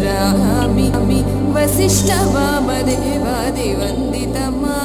ददामि वसिष्ठ वामदेवादि वन्दितमा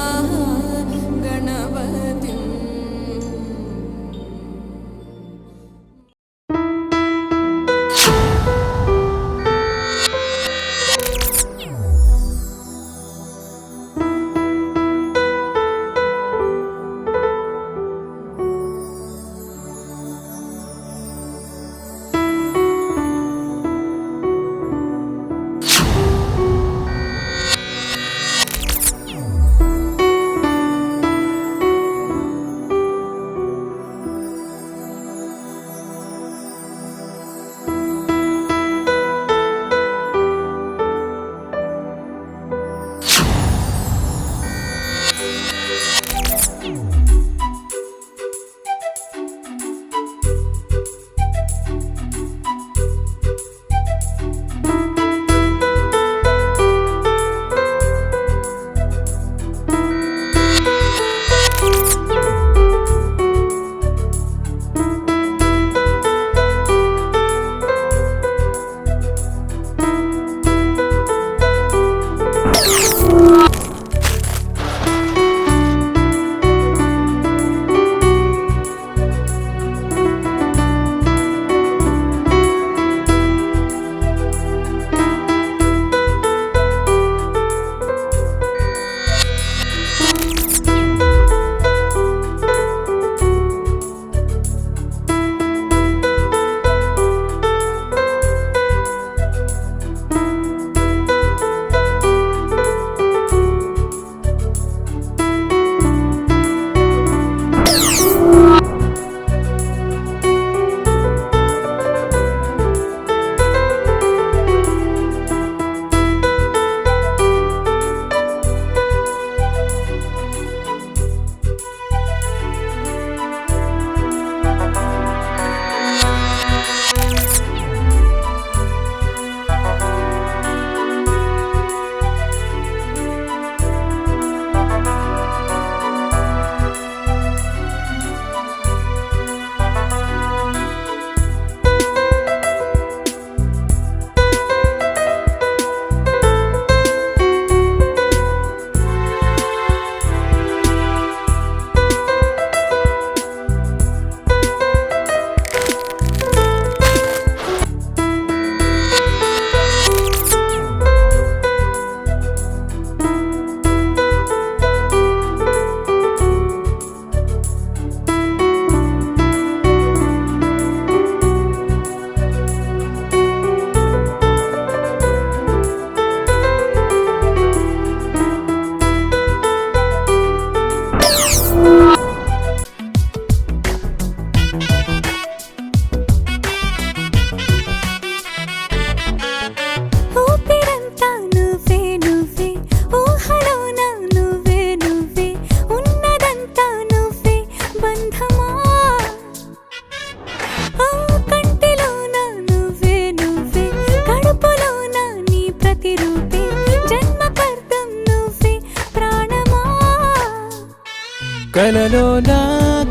కలలోనా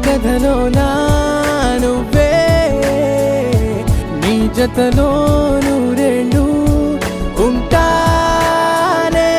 కథలోనా నువ్వే నీ జతలో నూరేళ్ళు ఉంటానే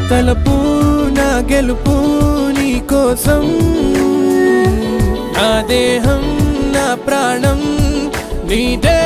తలపు నా గెలుపు నీ కోసం నా దేహం నా ప్రాణం నీదే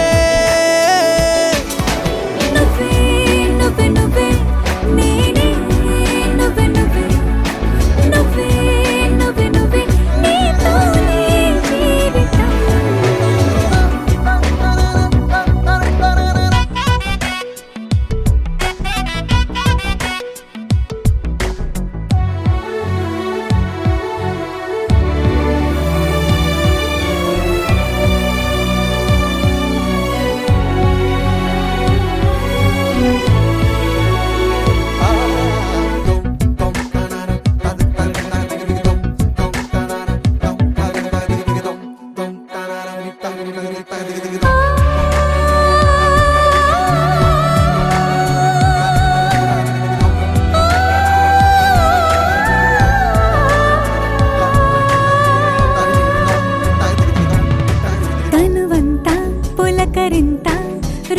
మరింత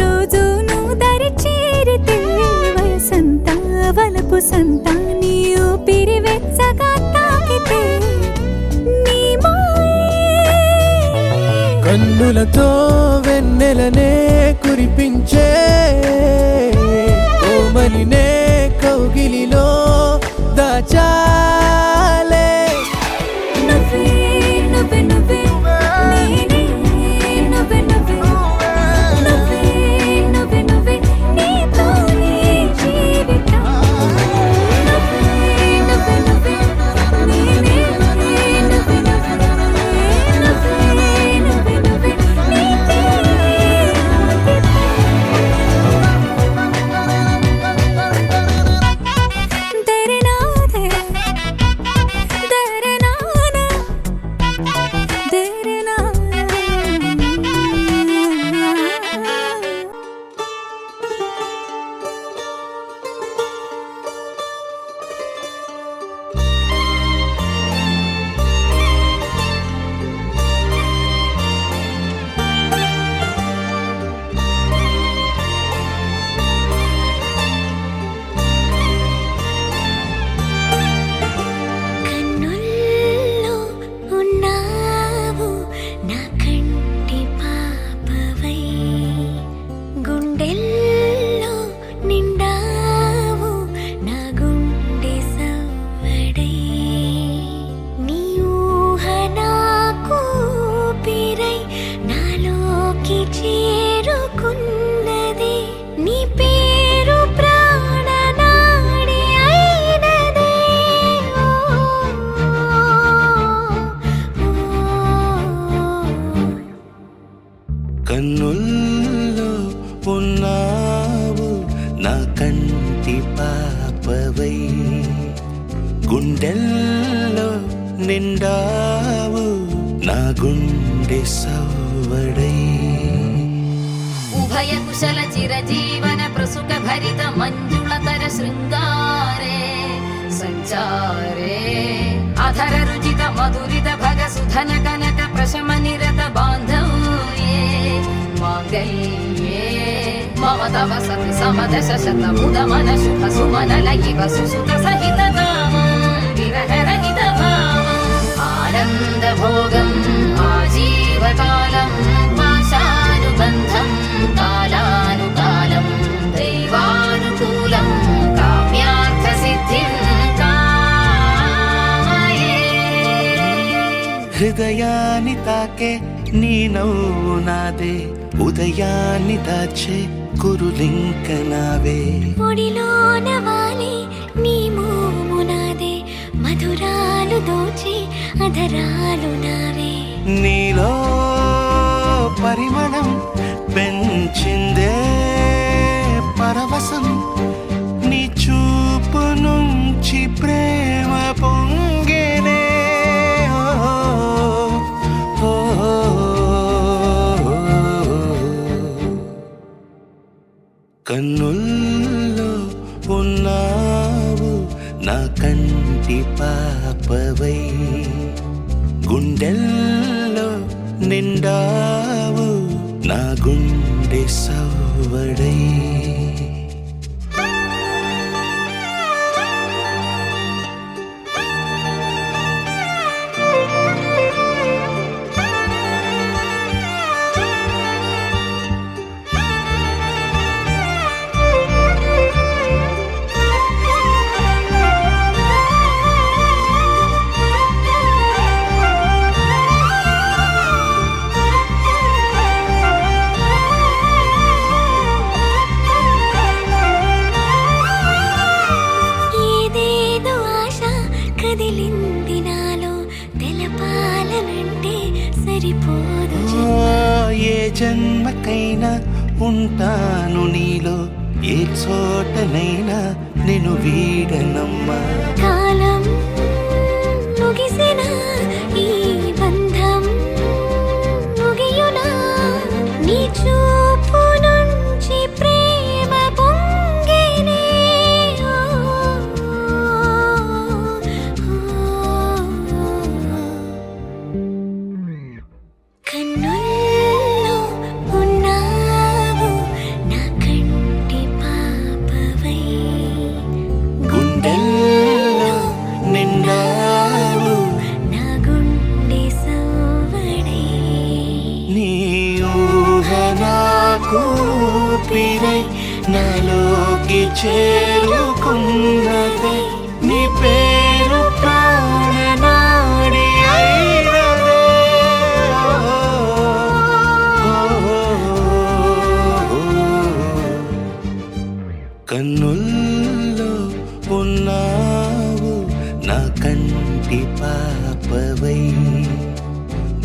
రోజు నువ్వు దరి చేరితే వయసంత వలపు సంత నీ ఊపిరి వెచ్చగా తాకితే నీ కన్నులతో వెన్నెలనే కురిపించే కోమలినే కౌగిలిలో దాచాలే నువ్వే నువ్వే నువ్వే నేనే నువ్వే నువ్వే నువ్వే నువ్వే నువ్వే నీతోనే జీవితం నువ్వే నువ్వే నువ్వే నేనే నువ్వే నువ్వే నువ్వే నువ్వే నీకే तेरे नाम है तेरे नाम तेरे नाम కన్నుల్లో ఉన్నావు నా కంటి పాపవై గుండెల్లో నిండావు నా గుండె సవ్వడై నీ ఊహ నాకు ఊపిరై నాలోకి చేరుకున్నది నీ పేరు ప్రాణనాడి అయినదే కన్నుల్లో ఉన్నావు నా కంటి పాపవై గుండెల్లో నిండావు నా గుండె సవ్వడై ఉభయ కుశల చిరజీవన ప్రసుక భరిత మంజుళతర శృంగారే సంచారే అధర రుచిత మధురిత భగ సుధన కనక ప్రశమ నిరత బాంధవ్యే మాంగళ్యే మమ తవ సతి సమదశ శత ముద మన శుభ సుమన లయివ సుసుత సహిత కామం విరహ రహిత భావం ఆనంద భోగం ఆజీవకాలం పాశానుబంధం కాలానుకాలం దైవానుకూలం కామ్యార్థ సిద్ధిం కామయే హృదయాన్ని తాకే నీ నవ్వు నాదే ఉదయాన్ని దాచే కురులింక నావే ఒడిలోన వాలి నీ మోము నాదే మధురాలు దోచి అధరాలు నావే నీలో పరిమళం పెంచిందే పరవశం నీ చూపు నుంచి ప్రేమ పొంగేనే ఓ, ఓ, ఓ. కన్నుల్లో ఉన్నావు నా కంటి పాపవై గుండెల్లో నిండావు నా గుండె సవ్వడై ఏదేదో ఆశ కదిలింది నాలో తెలపాలనంటే సరిపోదు ఏ జన్మకైనా ఉంటాను నీలో ఏ చోటనైనా నేను వీడనమ్మా కాలం ముగిసిన ఈ బంధం ముగియునా నీ చూపు నుంచి ప్రేమ పొంగేనే ఓ, ఓ, ఓ. కన్నుల్లో ఉన్నావు ఊపిరై నాలోకి చేరుకున్నదే నీ పేరు ప్రాణనాడి అయినదే కన్నుల్లో ఉన్నావు నా కంటి పాపవై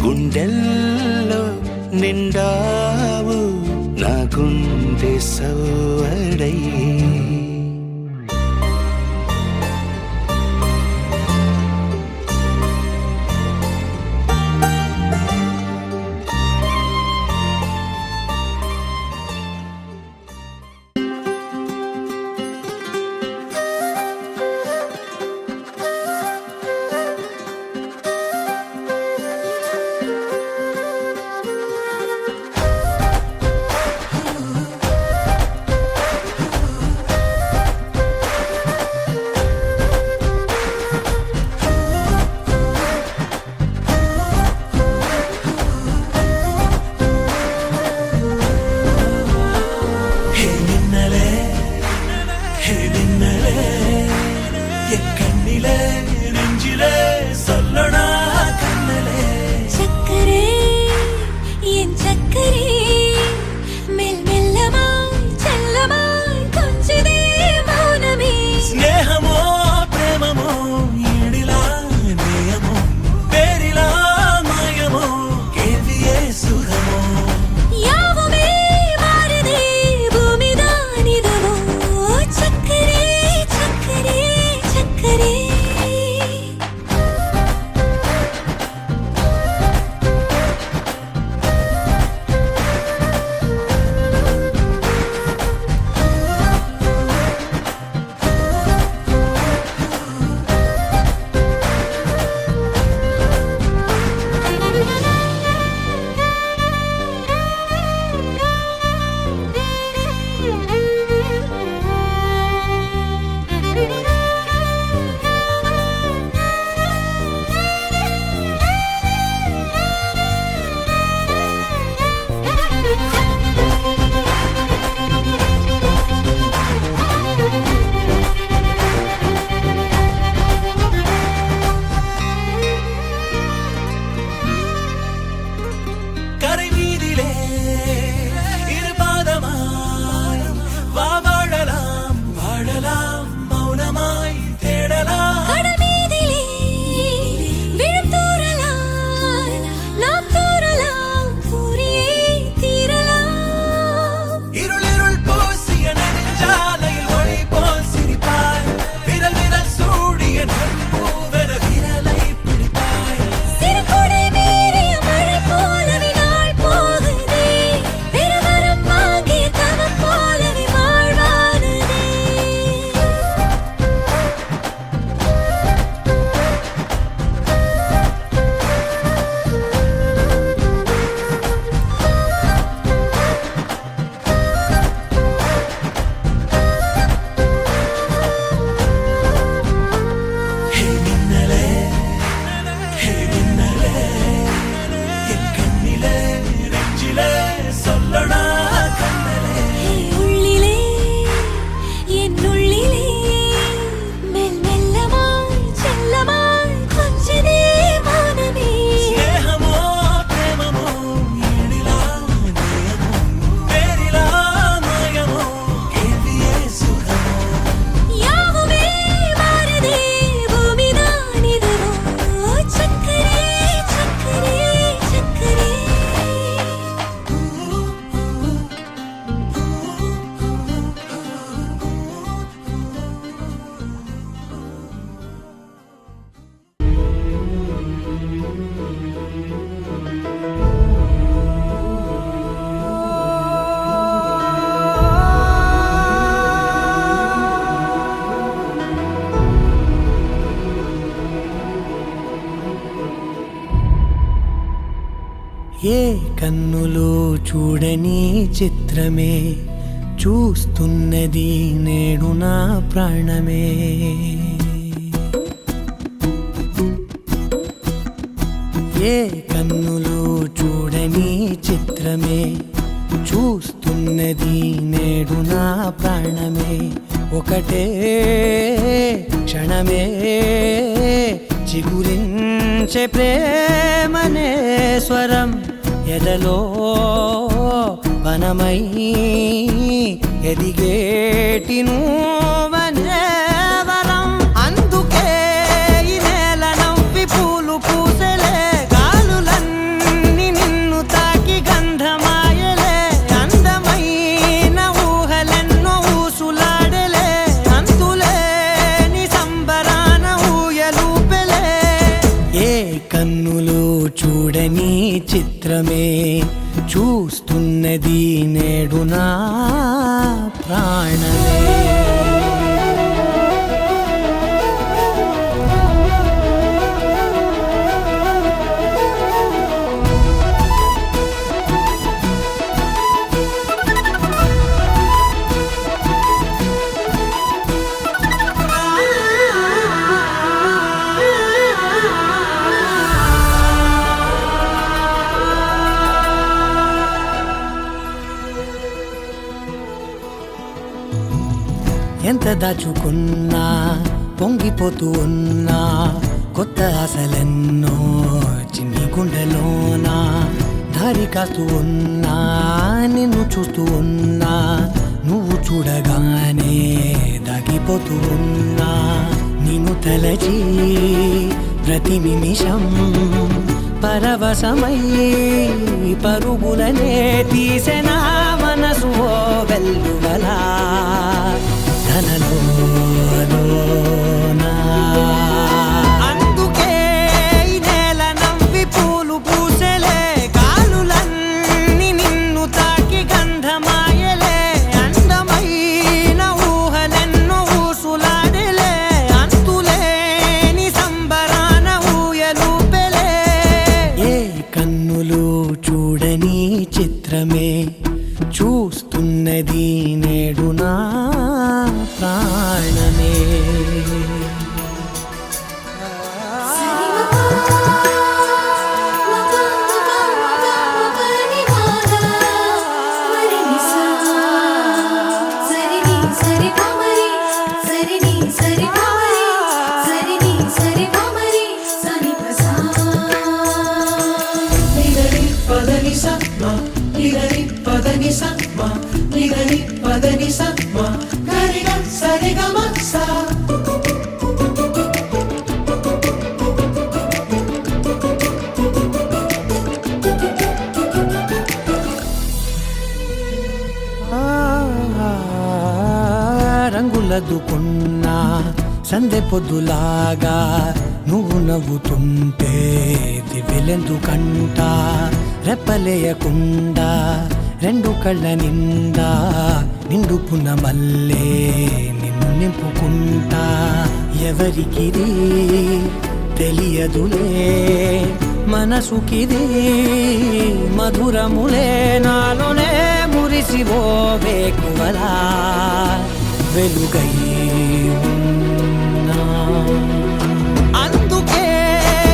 గుండెల్లో నిండావు నా గుండె సవడై ఏ కన్నులో చూడని చిత్రమే చూస్తున్నది నేడు నా ప్రాణమే. ఏ కన్నులో చూడని చిత్రమే చూస్తున్నది చూస్తున్నది నేడు నా ప్రాణమే ఒకటే క్షణమే చిగురించే ప్రేమనే స్వరం ఎదలో వనమై ఎదిగేటి నువ్వనే వరం అందుకే ఈ నేల నవ్వి పూలు పూసలే గాలులన్నీ నిన్ను తాకి గంధమాయలే అందమైన ఊహలెన్నో ఊసులాడలే అంతులేని సంబరాన ఊయలూపెలే ఏ కన్నులు చూడని చిత్రమే చూస్తున్నది నేడు నా ప్రాణమే ఎంత దాచుకున్నా పొంగిపోతూ ఉన్నా కొత్త ఆశలెన్నో చిన్ని గుండెలోనా దారి కాస్తూ ఉన్నా నిన్ను చూస్తూ ఉన్నా నువ్వు చూడగానే దాగిపోతూ ఉన్నా నిన్ను తలచి ప్రతి నిమిషం పరవశమై పరుగులనే తీసెనా మనసు ఓ వెల్లువలా అందుకే ఈ నేల నవ్వి పూలు పూసలే గాలులన్నీ నిన్ను తాకి గంధమాయలే అందమైన ఊహలెన్నో ఊసులాడలే అంతులేని సంబరాన ఊయలూపెలే ఏ కన్నులు చూడని చిత్రమే చూస్తున్నది నేడు నా ప్రాణమే రంగులదుకున్నా సందె పొద్దులాగా నువ్వు నవ్వుతుంటే దివ్వెలెందుకంట రెప్పలేయకుండా రెండు కళ్ళ నిండా నిండుకున్న మల్లే నిన్ను నింపుకుంటా ఎవరికిది తెలియదులే మనసుకిది మధురములే నాలోనే మురిసివో వేకువలా వెలుగై ఉన్నా అందుకే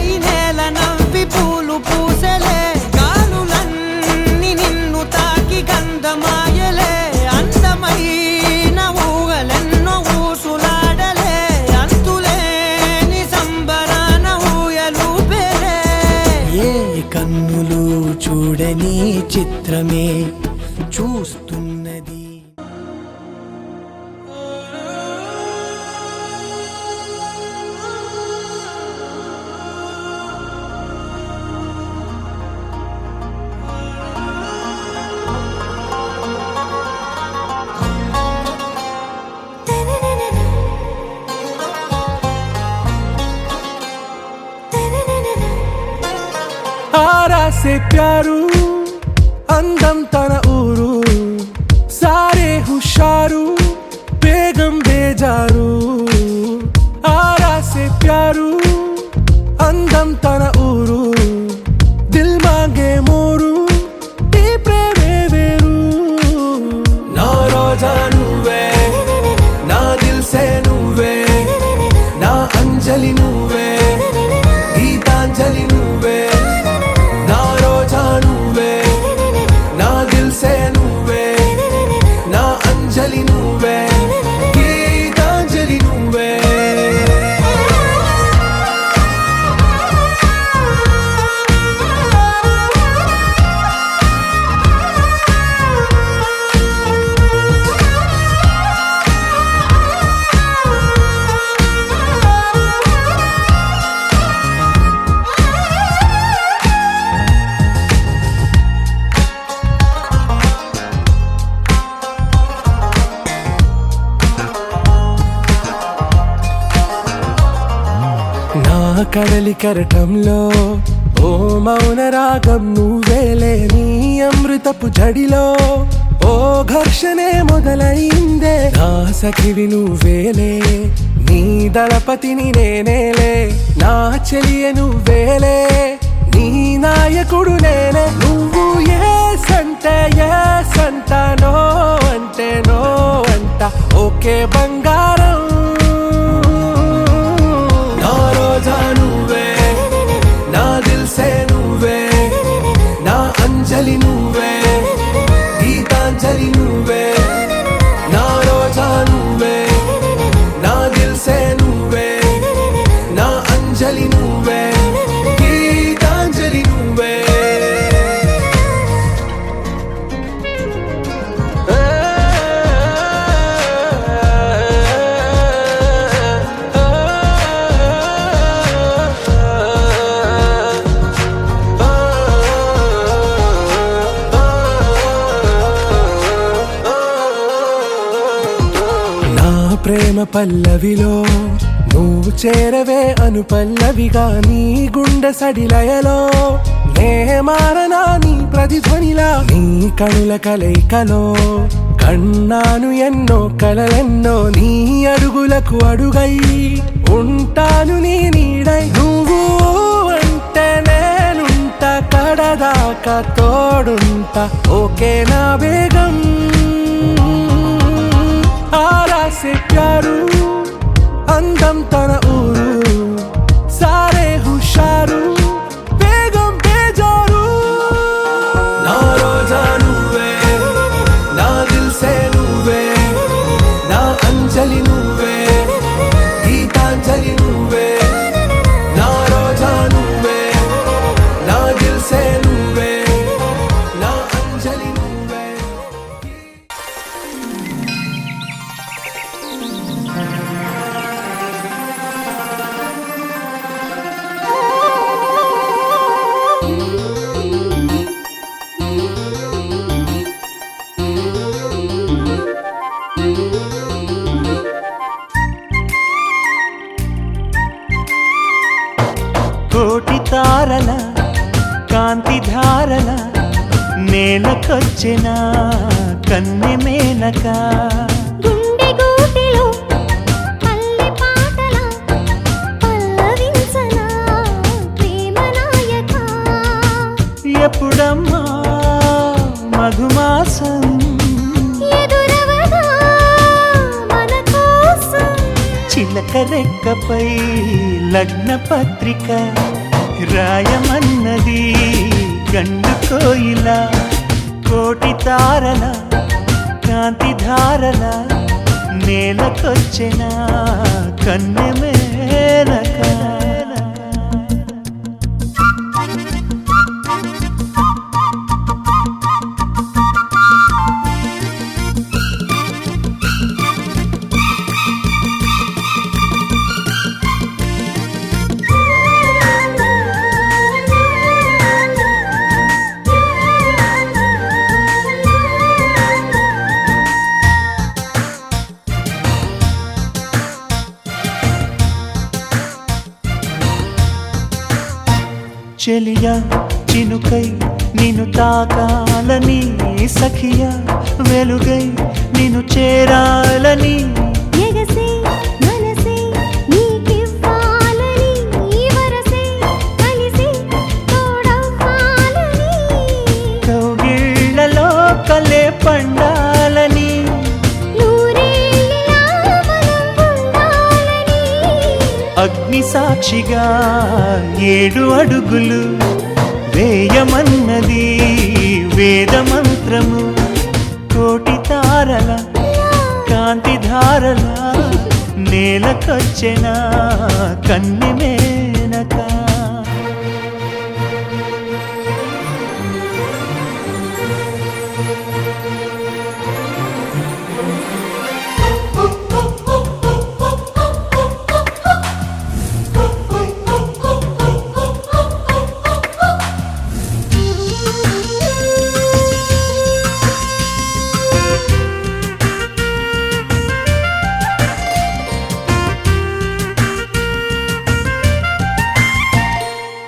ఈ నేల నవ్వి పూలు పూసలే గాలులన్నీ నిన్ను తాకి గంధమాయలే అందమైన ఊహలెన్నో ఊసులాడలే అంతులేని సంబరాన ఊయలూపెలే ఏ కన్నులు చూడని చిత్రమే చూస్తున్నది आरा से प्यारू అందం తన ఊరు సారే హుషారు బేగం బేజారు ఆరా సే ప్యారు అందం తన ఊరు దిల్ మాంగే మోరు ఈ ప్రేమే వేరు నా రోజా నువ్వే నా దిల్ సే నువ్వే నా అంజలి నువ్వే గీతాంజలి నువ్వే నా రోజా నువ్వే అంజలి నువ్వే, గీతాంజలి నువ్వే. కడలి కరటంలో ఓ మౌన రాగం నువ్వేలే, నీ అమృతపు జడిలో ఓ ఘర్షణే మొదలైందే. నా సఖివి నువ్వేలే, నీ దళపతిని నేనేలే, నా చెలియ నువ్వేలే, నీ నాయకుడు నేనే. నువ్వు ఏ సంట నో అంటే నో అంట, ఓకే బంగారం. నువ్వే నా దిల్సే, నువ్వే నా అంజలి, నువ్వే గీతాంజలి, నువ్వే నా రోజా, నువ్వే నా దిల్సే, నువ్వే నా అంజలి, నువ్వే గీతాంజలి, నువ్వే. ప్రేమ పల్లవిలో నువ్వు చేరవే అను పల్లవిగా, నీ గుండె సడిలయలో నే మారనా నీ ప్రతిధ్వనిలా. నీ కనుల కలయికలో కన్నాను ఎన్నో కలలెన్నో, నీ అడుగులకు అడుగై ఉంటాను నీ నీడై. నువ్వు అంటే నేనుంట, కడదాకా తోడుంటా, ఓకే నా బేగం. आरा से प्यारू అందం తన ఊరు, సారే హుషారు బేగం బేజారు. నా రోజా నువ్వే, నా దిల్సే నువ్వే, నా అంజలి నువ్వే, గీతాంజలి నువ్వే. నా రోజా నువ్వే, నా దిల్సే నువ్వే, నా అంజలి నువ్వే. కోటి తారల కాంతి ధారల నేలకొచ్చిన కన్నె మేనక, గుండె గూటిలో పల్లె పాటల పల్లవించన ప్రేమ నాయక. ఎప్పుడమ్మా మధుమాసం ఎదురవదా మన కోసం, చిలక రెక్కపై లగ్న పత్రిక రాయమన్నది గండు కోయిల. కోటి తారల కాంతి ధారల నేలకొచ్చిన కన్నె మేనక. చెలియా చినుకై నిన్ను తాకాలని, సఖియా వెలుగై నిన్ను చేరాలని. ఎగసే మనసే నీకివ్వాలని, వరసే కలిసి తోడవ్వాలని. కౌగిళ్లలో కలే పండాలని, నూరేళ్ళ మనం ఉండాలని. అగ్ని సాక్షిగా 7 అడుగులు వేయమన్నది వేద మంత్రము. కోటి తారల కాంతి ధారలా నేలకొచ్చెనా కన్నె మేనక.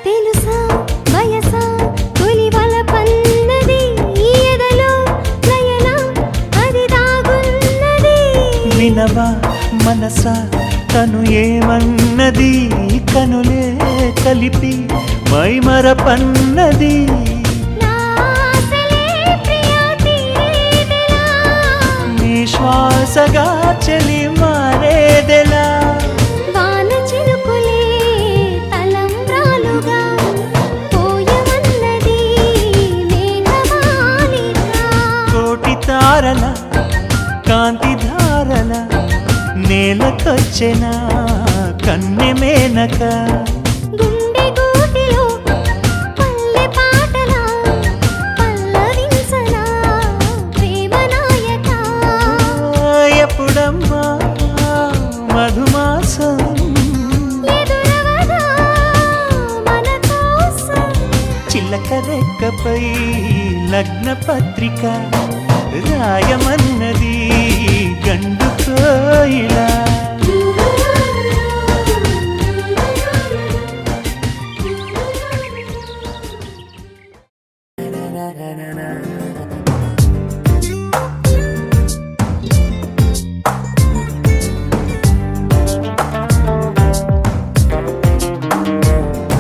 తెలుసా వయసా తొలివల పన్నది ఈ ఎదలో లయన అది దాగున్నది. వినవా మనసా తను ఏమన్నది, కనులే కలిపి మైమరపన్నది. నా ఆశలే ప్రియా తీరేదెలా, నీ శ్వాసగా చెలి మారేదెలా. వాన చినుకులే తలంబ్రాలుగా పోయమన్నది మేఘమాలిక. కోటి తారల కాంతి ధారల నేలకొచ్చెనా కన్నె మేనక. గుండె గూటిలో పల్లె పాటలా పల్లవించనా ప్రేమ నాయక. ఎప్పుడమ్మా మధుమాసం ఎదురవగా మన కోసం చిల్లక రెక్కపై లగ్న పత్రిక రాయమన్నది గండు కోయిలా.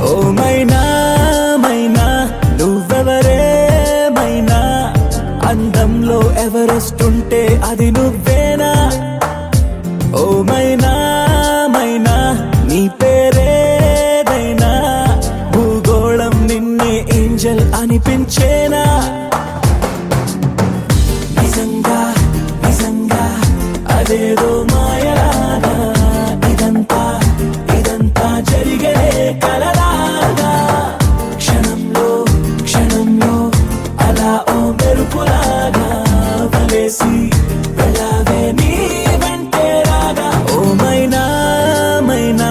ఓ మైనా మైనా నువ్వెవరే మైనా, అందంలో ఎవరెస్ట్ ఉంటే అది నువ్వేనా. ఓ మైనా మైనా నీ పేరేదైనా, భూగోళం నిన్నే ఏంజల్ అనిపించేనా. నిజంగా నిజంగా అదేదో మాయలాగా, ఇదంతా ఇదంతా జరిగే కలలాగా. క్షణంలో క్షణంలో అలా ఓ మెరుపులాగా వలేసి వెళ్ళావే నీ వెంటే రాగా. ఓ మైనా మైనా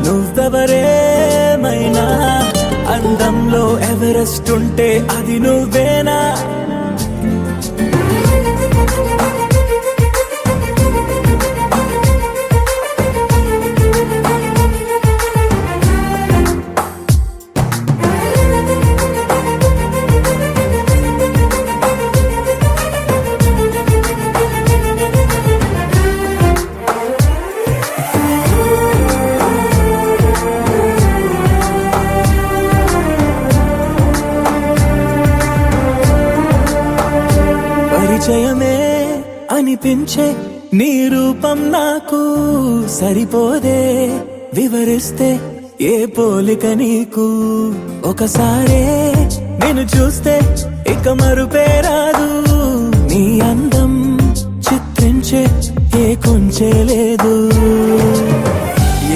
నువ్వెవరే మైనా, అందంలో ఎవరెస్ట్ ఉంటే అది నువ్వేనా. పరిచయమే అనిపించే నీ రూపం నాకు సరిపోదే, వివరిస్తే ఏ పోలిక నీకు. ఒకసారే నేను చూస్తే ఇక మరుపే రాదు, నీ అందం చిత్రించే ఏ కొంచె లేదు.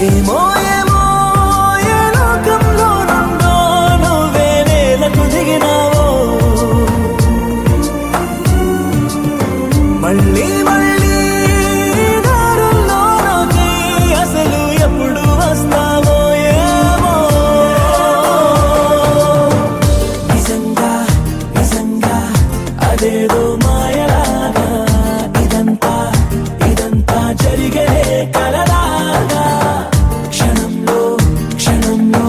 ఏమో ఏమో ఏ లోకంలో నుండో నువ్వే నేలకు దిగినావో, మళ్ళీ మళ్ళీ దారుల్లోకి అసలు ఎప్పుడు వస్తావో ఏమో. నిజంగా నిజంగా అదేదో మాయలాగా, ఇదంతా ఇదంతా జరిగే కలలాగా. క్షణంలో క్షణంలో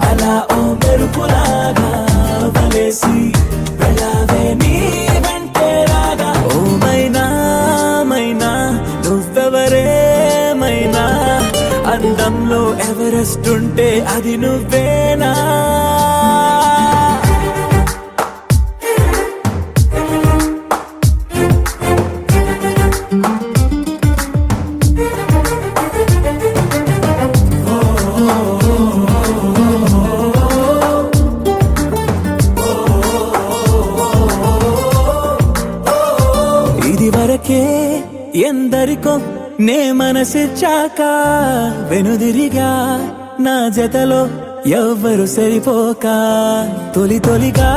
అలా ఓ మెరుపులాగా వలేసి వెళ్ళావే నీ వెంటే రాగా. ఓ మైనా మైనా నువ్వెవరే మైనా, అందంలో ఎవరెస్ట్ ఉంటే అది నువ్వేనా. వరకే ఎందరికో నే మనసిచ్చాక వెనుదిరిగా నా జతలో ఎవ్వరు సరిపోక తొలిగా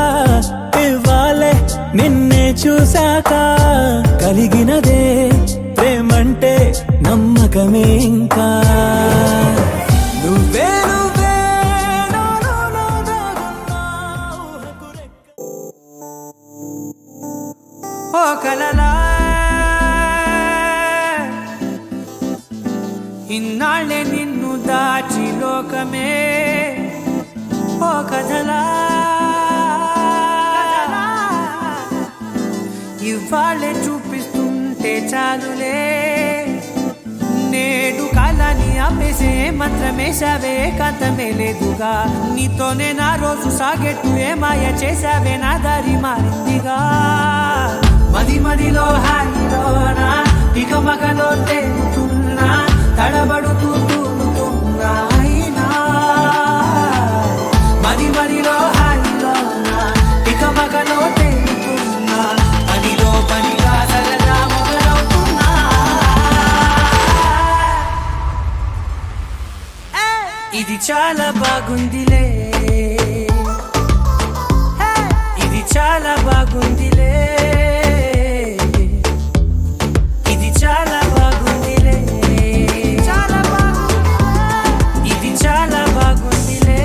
ఇవ్వాలే నిన్నే చూశాక కలిగినదే ప్రేమంటే నమ్మకమే ఇంకా నువ్వే నువ్వే నాలో దాగున్నా ఊహకు రెక్క. ఓ కలలా ఇన్నాళ్ళే నిన్ను దాచి లోకమే ఓ కథలా ఇవాళ్ళే చూపిస్తుంటే చాలులే నేడు కాలాన్ని ఆపేసే మంత్రమేశావే కాంతమే లేదుగా నీతోనే నా రోజు సాగెట్టు ఏ మాయ చేశావే నా దారి మారిందిగా మదిలో హాయిలోనా ఇక మగలో తేలుతున్నా తడబడుతూ తూలుతున్నా అయినా మదిలో హాయిలోనా ఇక మగలో తేలుతున్నా పనిలో పనిగా సరదా మొదలవుతున్నా ఇది చాలా బాగుందిలే ఇది చాలా బాగుందిలే ఇది చాలా బాగుందిలే చాలా బాగుంది ఇది చాలా బాగుందిలే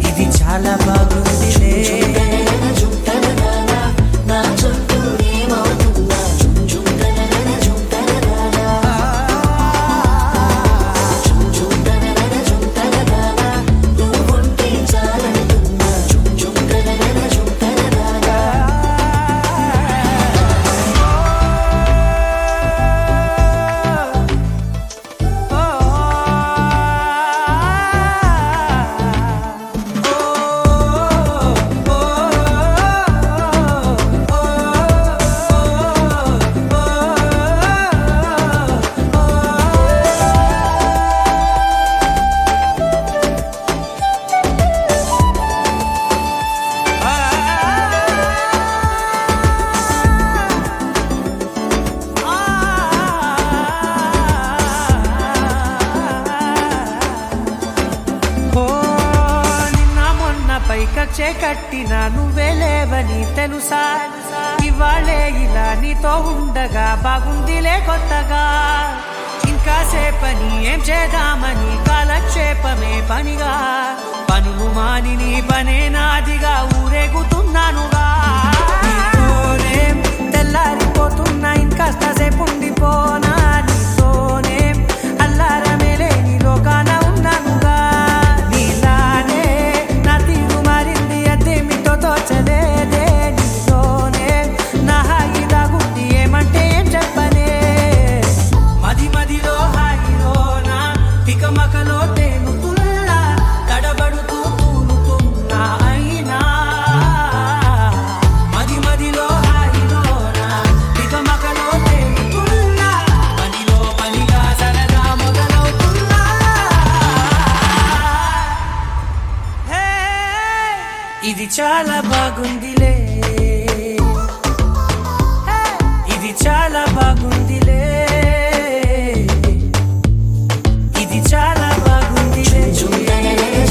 ఇది చాలా బాగుందిలే పైకచ్చే కట్టిన నువ్వే లేవని తెలుసా ఇవాళే ఇలా నీతో ఉండగా బాగుందిలే కొత్తగా ఇంకా సేపని ఏం చేద్దామని కాలక్షేపమే పనిగా పనులు మాని నీ పనే నాదిగా ఊరేగుతున్నానుగా నీతోనే తెల్లారిపోతున్నా ఇంకాస్త సేపు ఉండిపోనా నీతోనే అల్లారమే లేని లోకాన ఉన్నానుగా నీలానే నా తీరు మారింది అదేమిటో తోచలేదే నీతోనే నా హాయి దాగుంది ఏమంటే ఏం చెప్పనే మదిలో హాయిలోనా పికమకలో తేలుతున్నా తడబడుతూ తూలుతున్నా అయినా మదిలో హాయిలోనా పికమకలో తేలుతున్నా పనిలో పనిగా సరదా మొదలవుతున్నా హే ఇది చాలా బాగుందిలే ఇది చాలా బాగుందిలే ఇది చాలా బాగుందిలే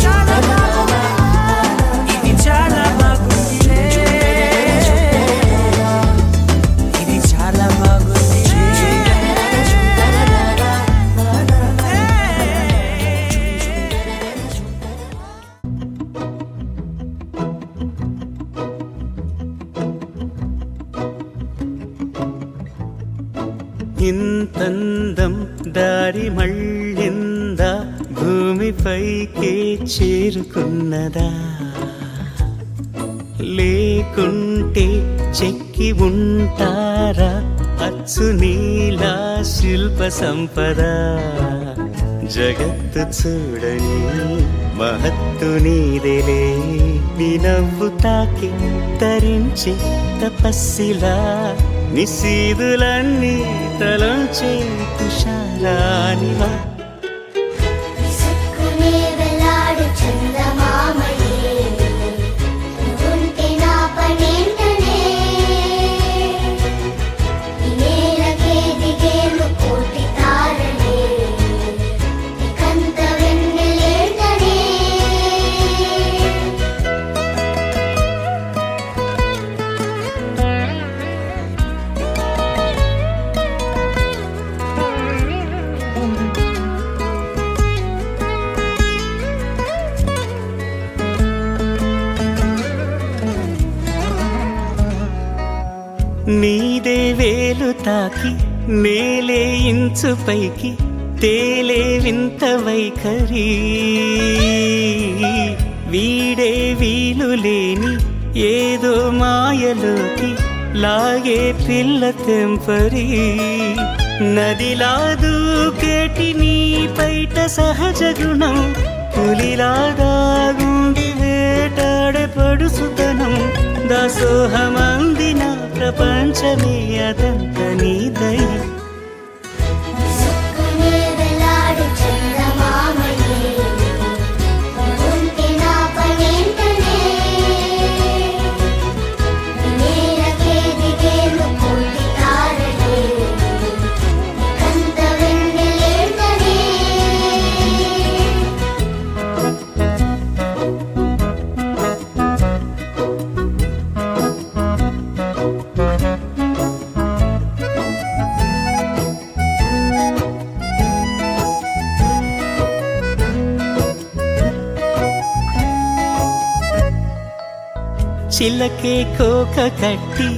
చాలా బాగుంది ఇది చాలా బాగుందిలే ఇది చాలా బాగుందిలే ఇంతందం దారి మళ్ళిందా భూమిపైకే చేరుకున్నదా లేకుంటే చెక్కి ఉంటారా అచ్చు నీలా శిల్ప సంపద జగత్తు చూడని మహత్తు నీదేలే నీ నవ్వు తాకి తరించే తపస్సిలా నిశీదులన్నీ తలంచే తుషారానివా విసుక్కునే వెలాడు చందమామయే నువ్వుంటే నా పనేంటనే నీదే వేలు తాకి నేలే ఇంచు పైకి తేలే వింత వైఖరి వీడే వీలు లేని ఏదో మాయలోకి లాగే పిల్ల తెంపరి నదిలా దూకేటి నీ పైట సహజ గుణం పులిలాదాగుండి వేటాడే పడుసుతనం దాసోహమందిన ప్రపంచమే అదంత నీ దయ సుక్కునే వెలాడు చందమామయే ఉంటే నా పనేంటనే నేలకే దిగేను కోటి తారలే కంత వెన్నెలేంటనే చిలకే కోక కట్టి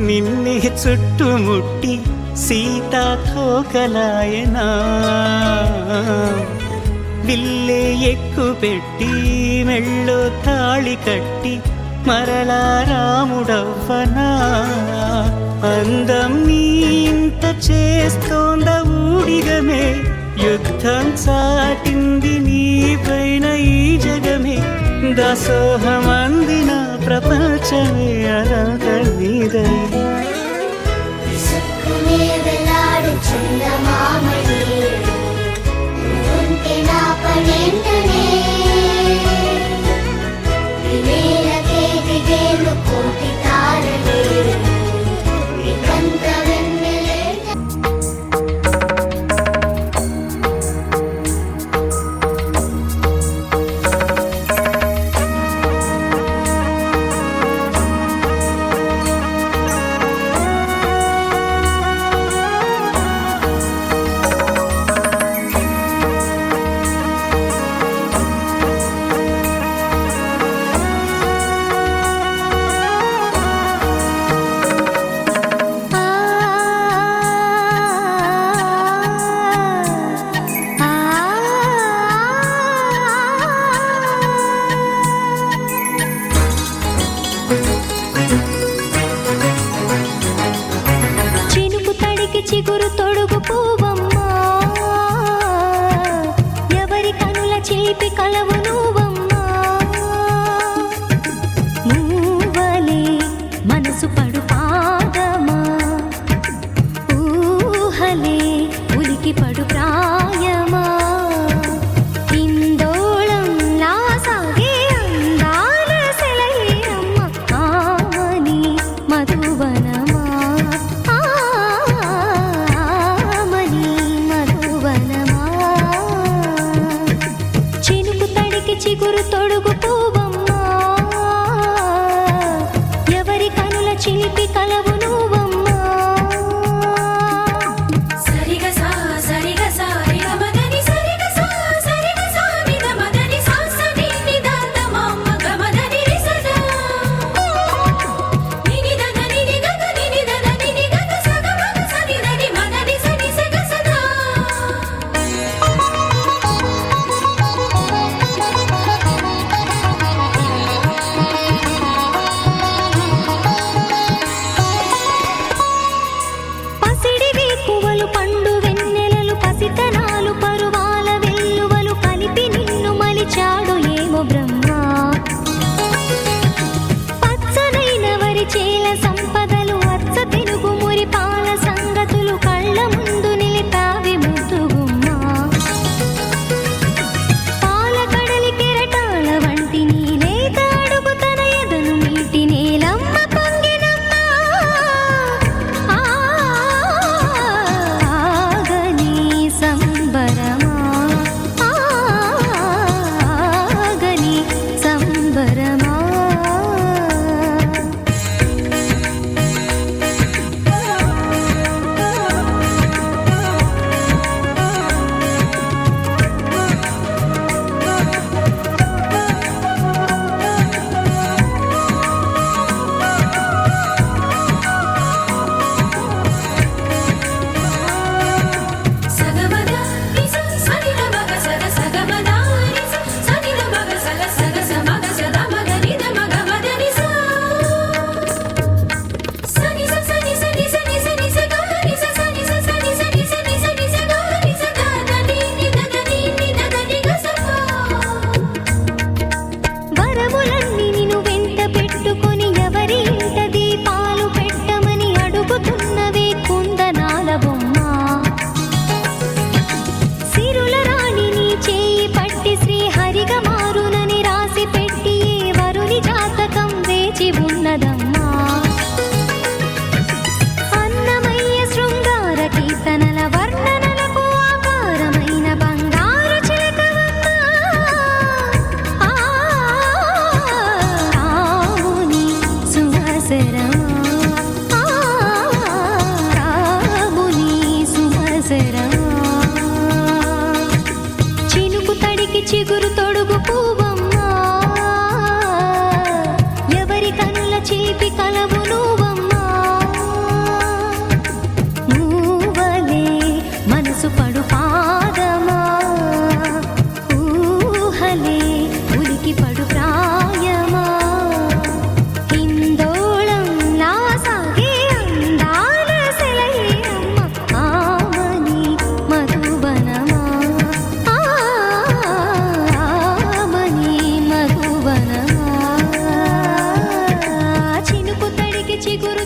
నిన్నే చుట్టుముట్టి సీతాకోకలాయనా విల్లే ఎక్కు పెట్టి మెళ్ళో తాళి కట్టి మరలా రాముడవ్వనా అందం నీ ఇంత చేస్తోంద ఊడిగమే యుద్ధం చాటింది నీ పైన ఈ జగమే దాసోహమందిన ప్రపంచమే అనంత నీదై సుక్కునే వెలాడు చందమామయే ఉంటే నా పనేంటనే నేలకే దిగేను కోటి తారలే కంత వెన్నెలేంటనే చినుకు తడికి చిగురు తొడుగు పూవమ్మా ఎవరి కనుల చిలిపి కలవు నువ్వమ్మా నువ్వలే మనసు పడు పాదమా ఊహలే ఉలికి పడు ప్రాయమా ఇందోళంలా సాగే అందాల సెలయేరమ్మ ఆమని మధువనమా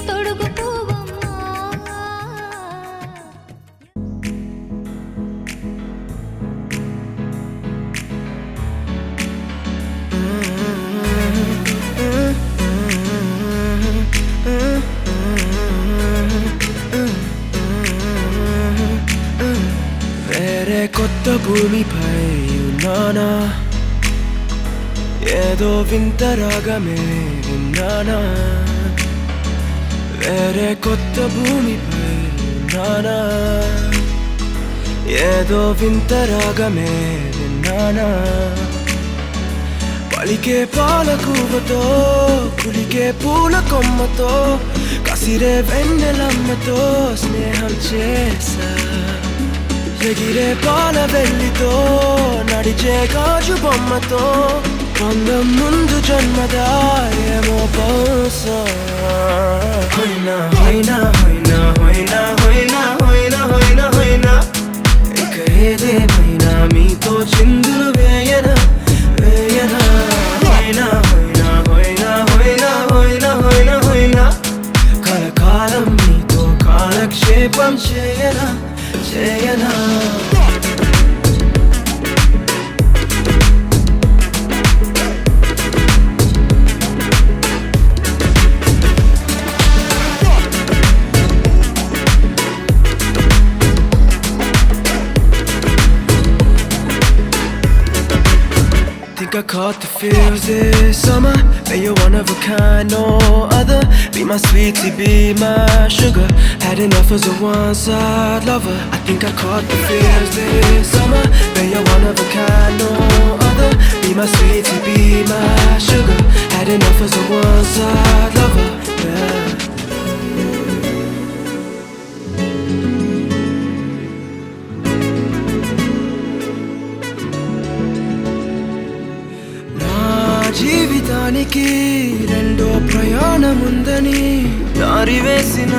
తొడుగు పువ్వమ్మా వేరే కొత్త భూమిపై ఉన్నానా ఏదో వింత రాగమే విన్నానా వేరే కొత్త భూమిపై ఉన్నానా ఏదో వింత రాగమే విన్నానా పలికే పాలకూవతో కులికే పూల కొమ్మతో కసిరే వెన్నెలమ్మతో స్నేహం చేసా ఎగిరే పాల వెల్లితో నడిచే గాజు బొమ్మతో అందం ముందు జన్మదా ఏమో బహుశా హోయినా హోయినా హోయినా హోయినా హోయినా హోయినా హోయినా హోయినా ఇక ఏదేమైనా మీతో చిందులు వేయనా వేయనా హోయినా హోయినా హోయినా హోయినా హోయినా హోయినా హోయినా కలకాలం మీతో కాలక్షేపం చేయనా చేయనా Think I caught the feels this summer. Bet you're one of a kind, no other. Be my sweetie, be my sugar. Had enough as a one-side lover. I think I caught the feels this summer. Bet you're one of a kind, no other. Be my sweetie, be my sugar. Had enough as a one-side lover. Yeah. జీవితానికి రెండో ప్రయాణముందని దారి వేసిన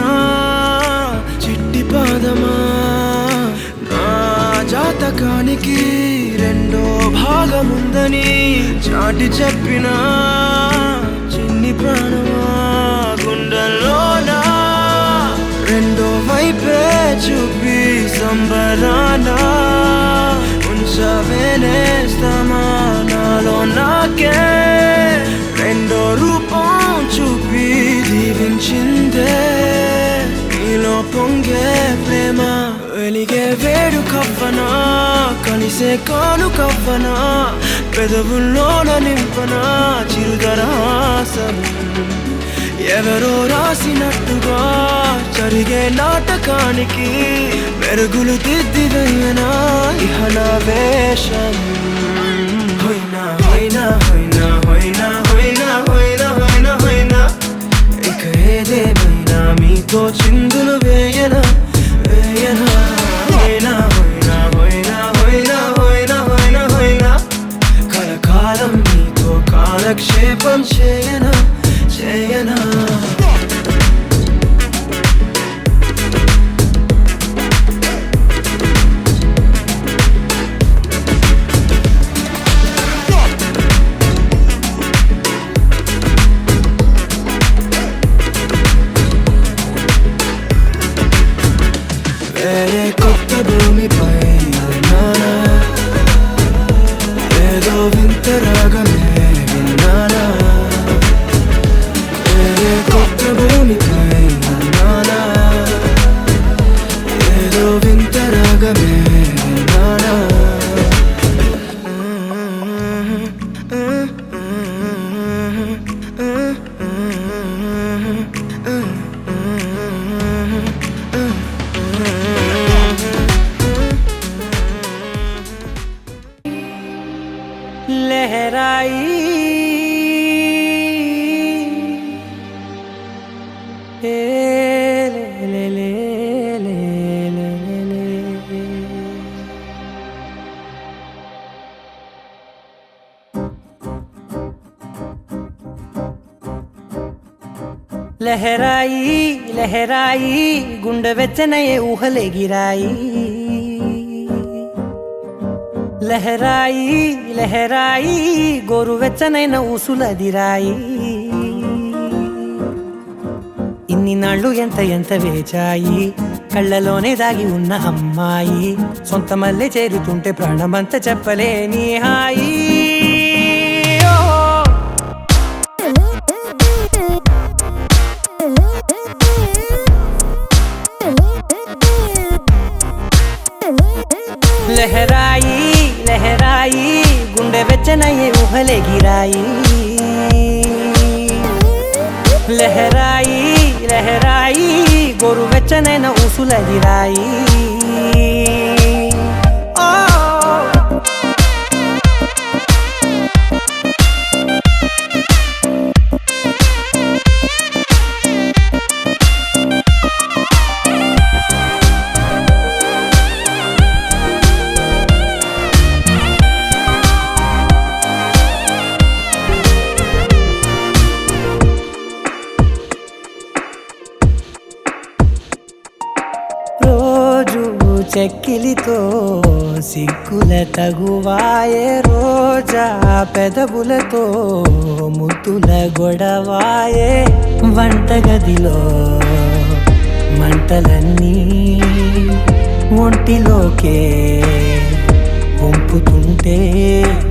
చిట్టి పాదమా నా జాతకానికి రెండో భాగముందని చాటి చెప్పిన చిన్ని ప్రాణమా గుండెల్లోనా రెండో వైపే చూపి సంబరానా ఉంచవేనేస్తామా నాలో నాకే రెండో రూపం చూపి దీవించిందే నీలో పొంగే ప్రేమ వెలిగే వేడు కవ్వనా కలిసే కాను కవ్వనా పెదవుల్లోన నింపనా చిరుదరాసం ఎవరో రాసినట్టుగా జరిగే నాటకానికి మెరుగులు దిద్దిదయ్యనా ఇహ నా వేషం హోయినా హోయినా హోయినా హోయినా హోయినా హోయినా హోయినా హోయినా ఇక ఏదేమైనా మీతో చిందులు వేయనా వేయనా హోయినా హోయినా హోయినా హోయినా హోయినా హోయినా హోయినా కలకాలం మీతో కాలక్షేపం చేయనా చేయనా వేరే కొత్త భూమిపై ఉన్నానా ఏదో వింత రాగమే విన్నానా వేరే కొత్త భూమిపై ఉన్నానా ఏదో వింత రాగమే విన్నానా लहराई ले ले ले ले ले ले लहराई लहराई गुंड వెచ్చనయే ఊహలే గిరాయి లహరాయి లహరాయి గోరు వెచ్చనైన ఊసులదిరాయి ఇన్ని నాళ్ళు ఎంత ఎంత వేచాయి కళ్ళలోనే దాగి ఉన్న అమ్మాయి సొంత మల్లె చేరుతుంటే ప్రాణమంతా చెప్పలేని హాయి లహరాయి లహరాయి గుండె వెచ్చనయ్యే ఊహలే గిరాయి లహరాయి లహరాయి గోరు వెచ్చనైన ఊసుల గిరాయి చెక్కిలితో సిగ్గుల తగువాయే రోజా పెదవులతో ముద్దుల గొడవాయే వంటగదిలో మంటలన్నీ ఒంటిలోకే వంపుతుంటే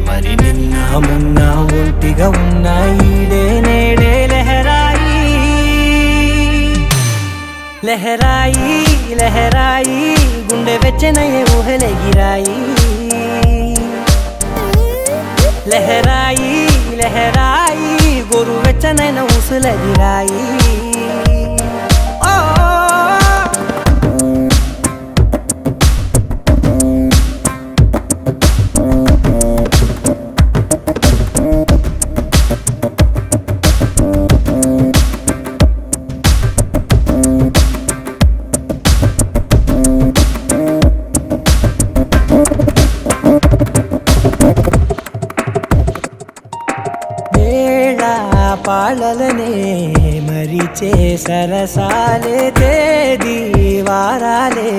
మరి నిన్న మొన్న ఒంటిగా ఉన్న ఈడే నేడే లహరాయి లహరాయి లహరాయి గుండె వెచ్చనయ్యే ఊహలే గిరాయి లహరాయి లహరాయి గోరు వెచ్చనైన ఊసుల గిరాయి పాలలనే మరిచే సరసాలే తేదీ వారాలే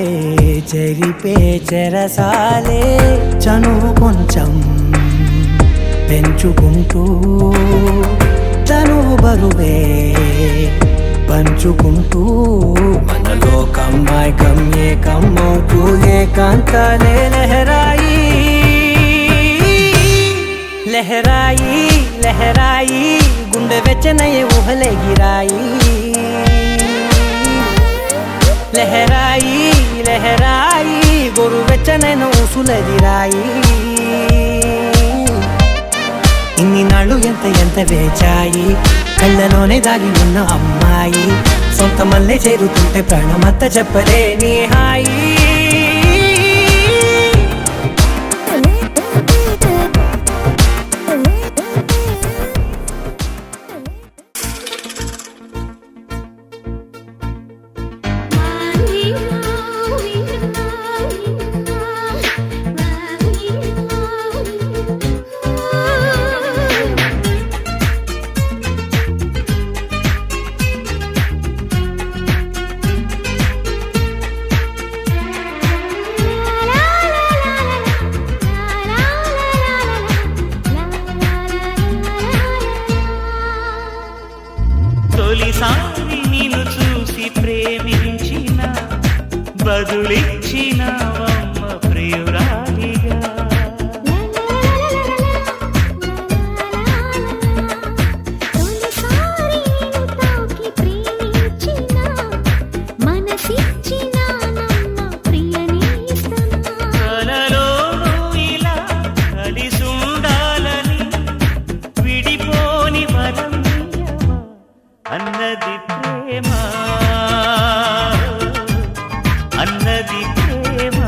చెరిపే చెరసాలే చనువు కొంచెం పెంచుకుంటూ చనువు బరువే పంచుకుంటూ మనలో కమ్మాయి కమ్మే కమ్మవుతూ ఏకాంతాలే లహరాయి లహరాయి లహరాయి గుండె వెచ్చనయ్యే ఊహలే గిరాయి లహరాయి లహరాయి గోరు వెచ్చనైన ఊసుల గిరాయి ఇన్ని నాళ్ళు ఎంత ఎంత వేచాయి కళ్ళలోనే దాగి ఉన్న అమ్మాయి సొంత మల్లె చేరుతుంటే ప్రాణమంతా చెప్పలేని హాయి తొలిసారి నిన్ను చూసి ప్రేమించిన బదులిచ్చినవమ్మ ప్రియురాలిగా కలలోనూ ఇలా కలిసుండాలని విడిపోని వరం అన్నది ప్రేమ అన్నది ప్రేమ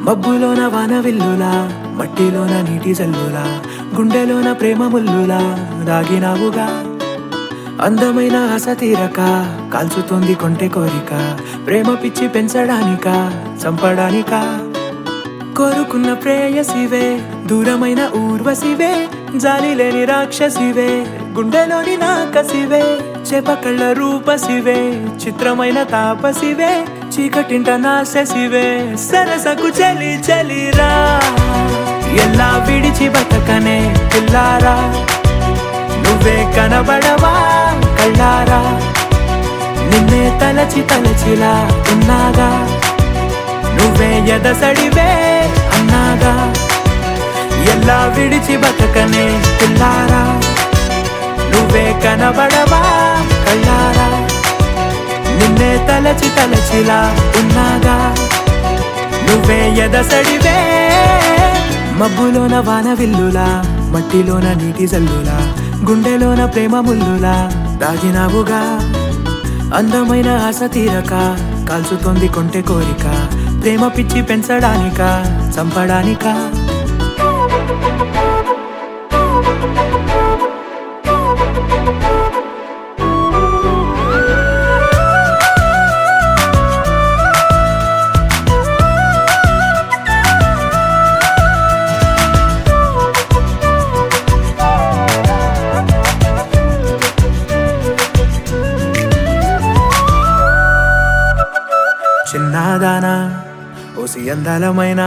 మబ్బులోన వానవిల్లులా మట్టిలోన నీటి జల్లులా గుండెలోన ప్రేమ ముల్లులా దాగినావుగా అందమైన ఆశ తీరక కాల్చుతోంది కొంటె కోరిక ప్రేమ పిచ్చి పెంచడానిక చంపడానిక కోరుకున్న ప్రేయసివే దూరమైన ఊర్వశివే జాలి లేని రాక్షసివే గుండెలోని నాకసివే చేపకళ్ళ రూపసివే చిత్రమైన తాపసివే చీకటింట నాశసివే సరసకు చలి చలిరా ఎలా విడిచి బతకనే పిల్లారా నువ్వే కనబడవా కళ్ళారా నిన్నే తలచి తలచిలా ఉన్నాగా నువ్వే ఎదసడివే అన్నాగా ఎలా విడిచి బతకనే పిల్లారా నువ్వే కనబడవా కళ్ళారా నిన్నే తలచి తలచిలా ఉన్నాగా నువ్వే ఎదసడివే మబ్బులోన వానవిల్లులా మట్టిలోన నీటి జల్లులా గుండెలోన ప్రేమ ముల్లులా దాగినావుగా అందమైన ఆశ తీరక కాల్చుతోంది కొంటె కోరిక ప్రేమ పిచ్చి పెంచడానిక చంపడానిక చిన్నదానా ఓసి అందలమైన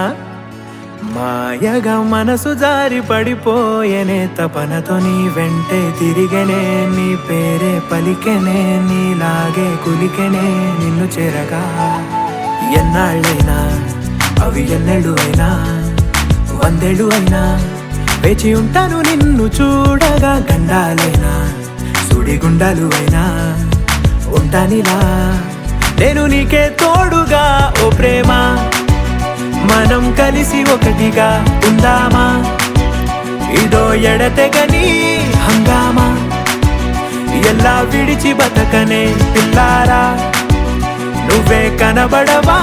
మాయగా మనసు జారి పడిపోయేనే తపనతో నీ వెంటే తిరిగనే నీ పేరే పలికెనే నీలాగే కులికెనే నిన్ను చేరగా ఎన్నాళ్ళైనా అవి ఎన్నెళ్ళు అయినా 100 ఏళ్ళు అయినా వేచి ఉంటాను నిన్ను చూడగా గండాలైనా సుడిగుండాలు అయినా ఉంటానిలా నేను నీకే తోడుగా ఓ ప్రేమ మనం కలిసి ఒకటిగా ఉందామా ఇదో ఎడతెగని హంగామా ఎలా విడిచి బతకనే పిల్లారా నువ్వే కనబడవా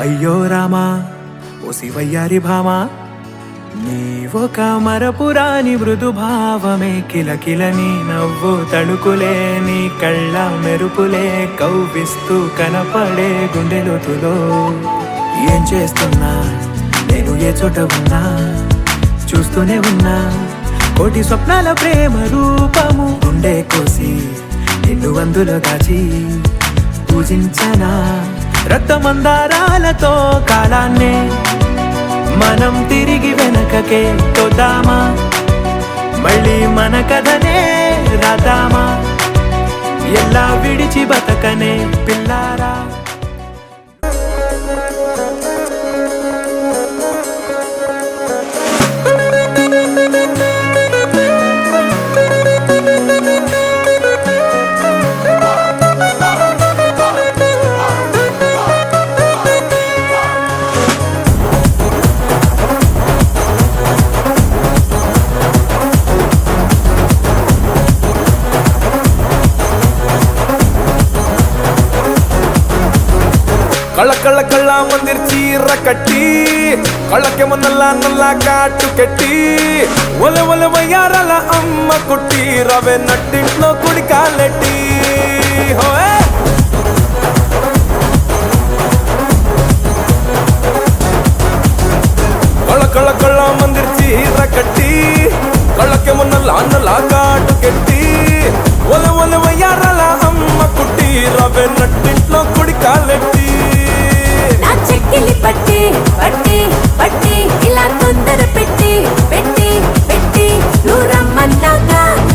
అయ్యో రామా ఓ శివయ్యారి భామా నీవొక మరపురాని మృదు భావమే కిలకిల నీ నవ్వు తడుకులే నీ కళ్ళ మెరుపులే కవ్విస్తూ కనపడే గుండెలోతులో ఏం చేస్తున్నా నేను ఏ చోట ఉన్నా చూస్తూనే ఉన్నా కోటి స్వప్నాల ప్రేమ రూపము గుండె కోసి నిన్ను అందులో దాచి పూజించనా రక్తమందారాలతో కాలాన్నే మనం తిరిగి వెనకకే తోద్దామా మళ్ళీ మన కథనే రాద్దామా ఎలా విడిచి బతకనే పిల్లారా ಕಳ್ಳ ಕಳ್ಳ ಮಂದಿರ್ ಚೀರ ಕಟ್ಟಿ ಕಳ್ಳಕ್ಕೆ ಮೊನ್ನಲ್ಲ ನಲ್ಲ ಕಾಟು ಕೆಟ್ಟಿ ಒಲೆ ಒಲೆ ವಯ್ಯಾರಲ್ಲ ಅಮ್ಮ ಕೊಟ್ಟಿ ರವೆ ನಟ್ಟಿಂಟ್ಲೋ ಕುಡಿ ಕಾಲೆಟ್ಟಿ ಹೋಯ್ ಕಳ್ಳ ಕಳ್ಳ ಕಳ್ಳ ಮಂದಿರ್ ಚೀರ ಕಟ್ಟಿ ಕಳ್ಳಕ್ಕೆ ಮೊನ್ನಲ್ಲ ನಲ್ಲ ಕಾಟು ಕೆಟ್ಟಿ ಒಲೆ ಒಲೆ ವಯ್ಯಾರಲ್ಲ ಅಮ್ಮ ಕೊಟ್ಟಿ ರವೆ ನಟ್ಟಿಂಟ್ಲೋ ಕುಡಿ ಕಾಲೆಟ್ಟಿ చెక్కిలి పట్టి పట్టి పట్టి ఇలా తొందర పెట్టి పెట్టి పెట్టి నువ్వు రమ్మన్నాక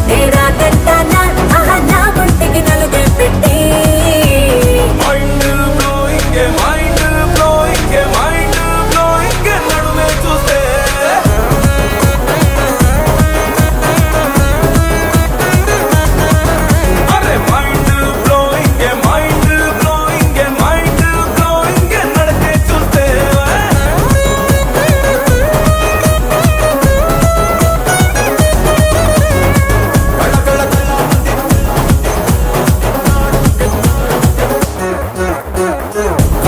నేరా గంటానా నా ఒంటికి నలుగే పెట్టి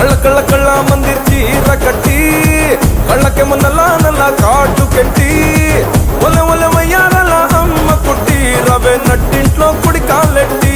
కళ్ళ కళ్ళ కళ్ళ మందిర్ చీర కట్టి కళ్ళకేమో నల్ల నల్ల కాటు కట్టి ఒలె ఒలె వయ్యారాల అమ్మ కుట్టి రవే నట్టింట్లో కుడి కాలెట్టి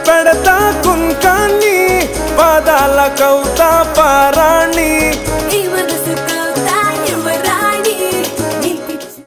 పెడతా కుంకాన్ని పాదాల కౌ